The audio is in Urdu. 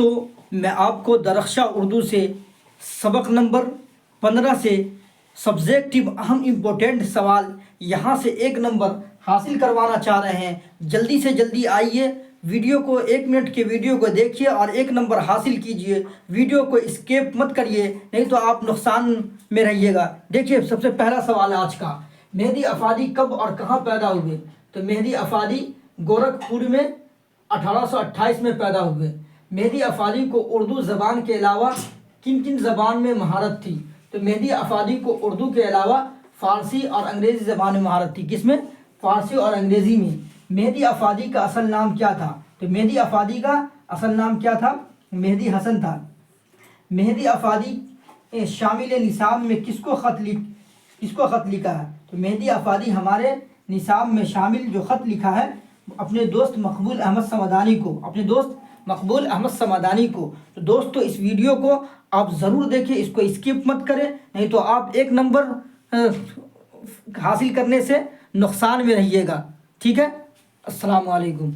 دوستو میں آپ کو درخشاں اردو سے سبق نمبر 15 سے سبجیکٹو اہم امپورٹنٹ سوال یہاں سے 1 نمبر حاصل کروانا چاہ رہے ہیں۔ جلدی سے جلدی آئیے، ویڈیو کو 1 منٹ کے ویڈیو کو دیکھیے اور 1 نمبر حاصل کیجئے۔ ویڈیو کو اسکیپ مت کریے، نہیں تو آپ نقصان میں رہیے گا۔ دیکھیے سب سے پہلا سوال ہے آج کا، مہدی افادی کب اور کہاں پیدا ہوئے؟ تو مہدی افادی گورکھپور میں 1828 میں پیدا ہوئے۔ مہدی افادی کو اردو زبان کے علاوہ کن کن زبان میں مہارت تھی؟ تو مہدی افادی کو اردو کے علاوہ فارسی اور انگریزی زبان میں مہارت تھی۔ کس میں؟ فارسی اور انگریزی میں۔ مہدی افادی کا اصل نام کیا تھا؟ تو مہدی افادی کا اصل نام کیا تھا؟ مہدی حسن تھا۔ مہدی افادی شامل نصاب میں کس کو خط لکھا ہے؟ تو مہدی افادی ہمارے نصاب میں شامل جو خط لکھا ہے اپنے دوست مقبول احمد صمدانی کو۔ تو دوستو اس ویڈیو کو آپ ضرور دیکھیں، اس کو اسکپ مت کریں، نہیں تو آپ 1 نمبر حاصل کرنے سے نقصان میں رہیے گا۔ ٹھیک ہے، السلام علیکم۔